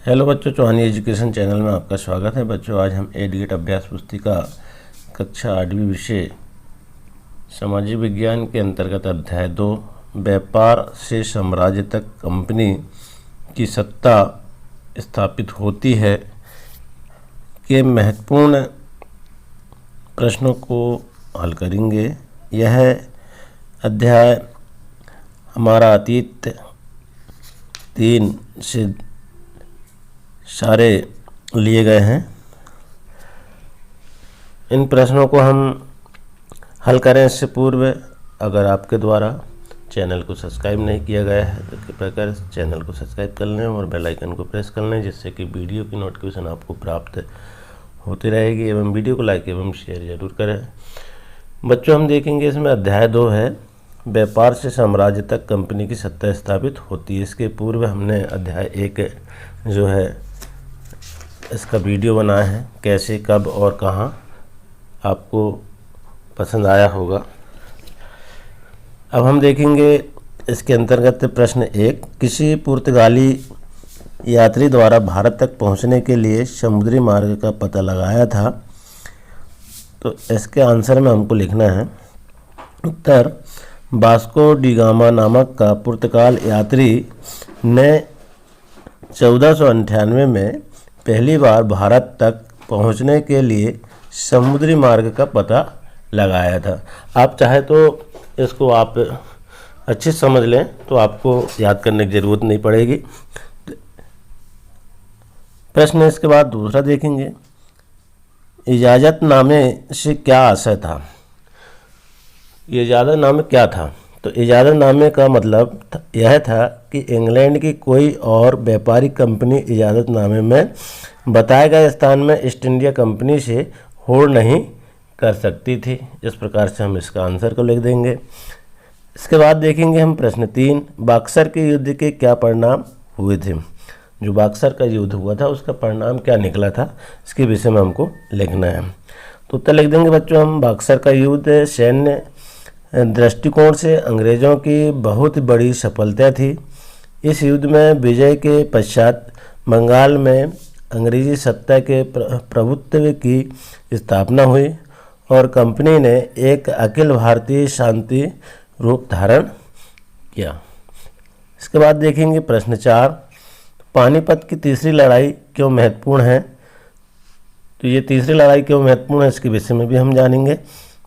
Hello बच्चों, चौहानी education channel में आपका स्वागत है। बच्चों, आज हम एडगेट अभ्यास पुस्तिका कक्षा 8वीं विषय सामाजिक विज्ञान के अंतर्गत अध्याय 2 व्यापार से साम्राज्य तक कंपनी की सत्ता स्थापित होती है के महत्वपूर्ण प्रश्नों को हल करेंगे। यह अध्याय हमारा अतीत 3 से सारे लिए गए हैं। इन प्रश्नों को हम हल करें इससे पूर्व अगर आपके द्वारा चैनल को सब्सक्राइब नहीं किया गया है तो कृपया कर चैनल को सब्सक्राइब कर लें और बेल आइकन को प्रेस कर लें, जिससे कि वीडियो की नोटिफिकेशन आपको प्राप्त होती रहेगी। एवं वीडियो को लाइक एवं शेयर जरूर करें। बच्चों, हम देखेंगे इसमें अध्याय 2 है व्यापार से साम्राज्य तक कंपनी की सत्ता स्थापित होती है। इसके पूर्व हमने अध्याय 1 जो है इसका वीडियो बनाया है, कैसे कब और कहाँ, आपको पसंद आया होगा। अब हम देखेंगे इसके अंतर्गत प्रश्न 1, किसी पुर्तगाली यात्री द्वारा भारत तक पहुंचने के लिए समुद्री मार्ग का पता लगाया था। तो इसके आंसर में हमको लिखना है उत्तर, वास्को डी गामा नामक का पुर्तगाल यात्री ने 1498 में पहली बार भारत तक पहुंचने के लिए समुद्री मार्ग का पता लगाया था। आप चाहे तो इसको आप अच्छे से समझ लें तो आपको याद करने की ज़रूरत नहीं पड़ेगी। प्रश्न इसके बाद दूसरा देखेंगे, इजाज़तनामे से क्या आशय था। ये इजाज़तनामे क्या था? तो इजाज़तनामे का मतलब यह था कि इंग्लैंड की कोई और व्यापारिक कंपनी इजाज़तनामे में बताए गए स्थान में ईस्ट इंडिया कंपनी से होड़ नहीं कर सकती थी। इस प्रकार से हम इसका आंसर को लिख देंगे। इसके बाद देखेंगे हम प्रश्न 3, बक्सर के युद्ध के क्या परिणाम हुए थे। जो बक्सर का युद्ध हुआ था उसका परिणाम क्या निकला था, इसके विषय में हमको लिखना है। तो उत्तर लिख देंगे बच्चों हम, बक्सर का युद्ध सैन्य दृष्टिकोण से अंग्रेज़ों की बहुत बड़ी सफलता थी। इस युद्ध में विजय के पश्चात बंगाल में अंग्रेजी सत्ता के प्रभुत्व की स्थापना हुई और कंपनी ने एक अखिल भारतीय शांति रूप धारण किया। इसके बाद देखेंगे प्रश्न 4, पानीपत की तीसरी लड़ाई क्यों महत्वपूर्ण है। तो ये तीसरी लड़ाई क्यों महत्वपूर्ण है इसके विषय में भी हम जानेंगे।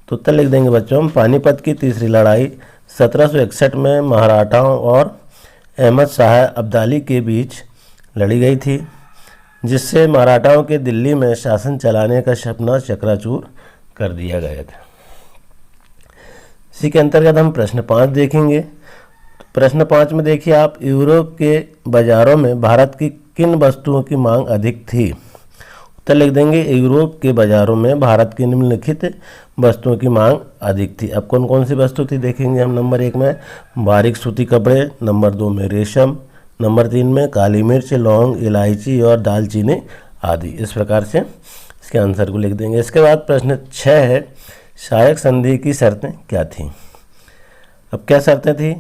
तो उत्तर लिख देंगे बच्चों हम, पानीपत की तीसरी लड़ाई 1761 में मराठाओं और अहमद शाह अब्दाली के बीच लड़ी गई थी, जिससे मराठाओं के दिल्ली में शासन चलाने का सपना चकनाचूर कर दिया गया था। इसी के अंतर्गत हम प्रश्न 5 देखेंगे। प्रश्न 5 में देखिए आप, यूरोप के बाज़ारों में भारत की किन वस्तुओं की मांग अधिक थी। उत्तर लिख देंगे, यूरोप के बाज़ारों में भारत की निम्नलिखित वस्तुओं की मांग अधिक थी। अब कौन कौन सी वस्तु थी देखेंगे हम। नंबर 1 में बारीक सूती कपड़े, नंबर 2 में रेशम, नंबर 3 में काली मिर्च, लौंग, इलायची और दालचीनी आदि। इस प्रकार से इसके आंसर को लिख देंगे। इसके बाद प्रश्न 6 है, सहायक संधि की शर्तें क्या थीं। अब क्या शर्तें थी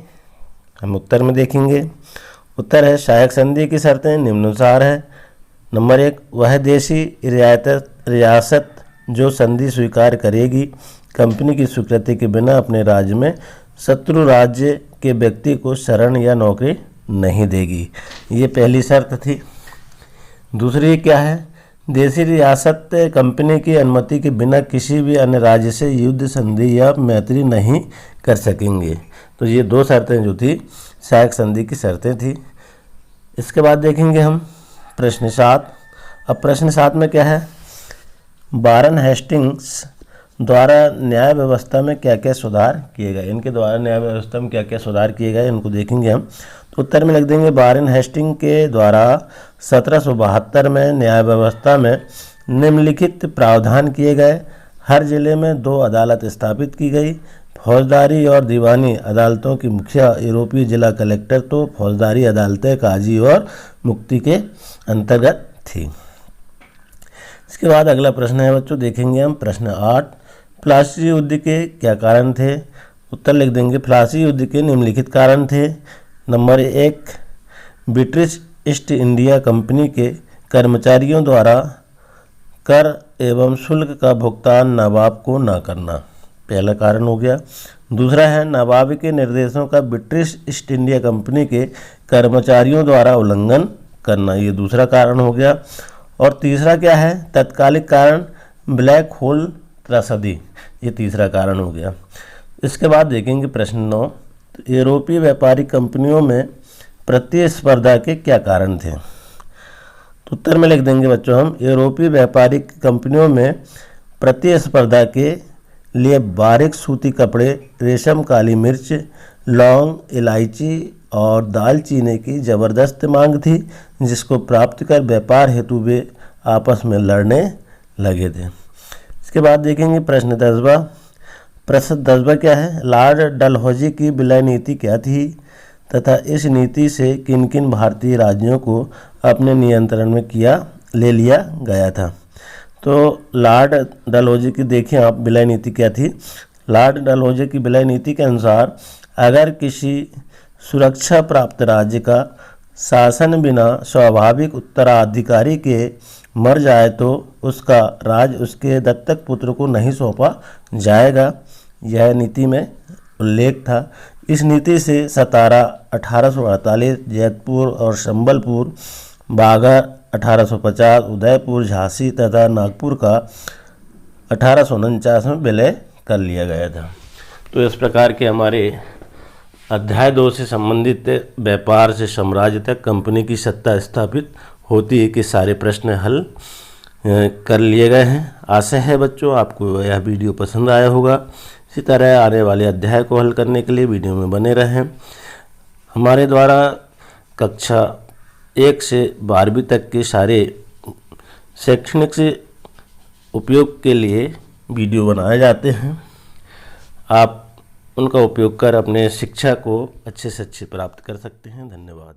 हम उत्तर में देखेंगे। उत्तर है, सहायक संधि की शर्तें निम्नानुसार है। नंबर 1, वह देशी रियासत जो संधि स्वीकार करेगी कंपनी की स्वीकृति के बिना अपने राज्य में शत्रु राज्य के व्यक्ति को शरण या नौकरी नहीं देगी। ये पहली शर्त थी। दूसरी क्या है, देशी रियासत कंपनी की अनुमति के बिना किसी भी अन्य राज्य से युद्ध संधि या मैत्री नहीं कर सकेंगे। तो ये 2 शर्तें जो थी सहायक संधि की शर्तें थी। इसके बाद देखेंगे हम प्रश्न 7। अब प्रश्न 7 में क्या है, वारन हेस्टिंग्स द्वारा न्याय व्यवस्था में क्या क्या सुधार किए गए। इनके द्वारा न्याय व्यवस्था में क्या क्या सुधार किए गए इनको देखेंगे हम। तो उत्तर में लिख देंगे, वारन हेस्टिंग के द्वारा 1772 में न्याय व्यवस्था में निम्नलिखित प्रावधान किए गए। हर जिले में 2 अदालत स्थापित की गई। फौजदारी और दीवानी अदालतों की मुखिया यूरोपीय जिला कलेक्टर, तो फौजदारी अदालतें काजी और मुफ्ती के अंतर्गत थी। इसके बाद अगला प्रश्न है बच्चों, देखेंगे हम प्रश्न 8, प्लासी युद्ध के क्या कारण थे। उत्तर लिख देंगे, प्लासी युद्ध के निम्नलिखित कारण थे। Number 1, British east India company के कर्मचारियों द्वारा कर एवं शुल्क का भुगतान नवाब को न करना, पहला कारण हो गया। दूसरा है नवाब के निर्देशों का ब्रिटिश ईस्ट इंडिया कंपनी के कर्मचारियों द्वारा उल्लंघन करना, ये दूसरा कारण हो गया। और तीसरा क्या है, तत्कालिक कारण ब्लैक होल त्रसदी, ये तीसरा कारण हो गया। इसके बाद देखेंगे प्रश्न 9, तो यूरोपीय व्यापारिक कंपनियों में प्रतिस्पर्धा के क्या कारण थे। तो उत्तर में लिख देंगे बच्चों हम, यूरोपीय व्यापारिक कंपनियों में प्रतिस्पर्धा के लिए बारीक सूती कपड़े, रेशम, काली मिर्च, लौंग, इलायची और दालचीनी की ज़बरदस्त मांग थी, जिसको प्राप्त कर व्यापार हेतु वे आपस में लड़ने लगे थे। इसके बाद देखेंगे प्रश्न 10वां। प्रश्न 10वां क्या है, लॉर्ड डलहौजी की विलय नीति क्या थी तथा इस नीति से किन किन भारतीय राज्यों को अपने नियंत्रण में ले लिया गया था। तो लॉर्ड डलहौजी की देखिए आप विलय नीति क्या थी। लॉर्ड डलहौजी की विलय नीति के अनुसार अगर किसी सुरक्षा प्राप्त राज्य का शासन बिना स्वाभाविक उत्तराधिकारी के मर जाए तो उसका राज उसके दत्तक पुत्र को नहीं सौंपा जाएगा, यह नीति में उल्लेख था। इस नीति से सतारा 1848, जैतपुर और संबलपुर, बागर 1850, उदयपुर, झांसी तथा नागपुर का 1849 में विलय कर लिया गया था। तो इस प्रकार के हमारे अध्याय 2 से संबंधित व्यापार से साम्राज्य तक कंपनी की सत्ता स्थापित होती है कि सारे प्रश्न हल कर लिए गए हैं। आशा है बच्चों आपको यह वीडियो पसंद आया होगा। इसी तरह आने वाले अध्याय को हल करने के लिए वीडियो में बने रहें। हमारे द्वारा कक्षा 1 से 12वीं तक के सारे शैक्षणिक से उपयोग के लिए वीडियो बनाए जाते हैं। आप उनका उपयोग कर अपने शिक्षा को अच्छे से अच्छे प्राप्त कर सकते हैं। धन्यवाद।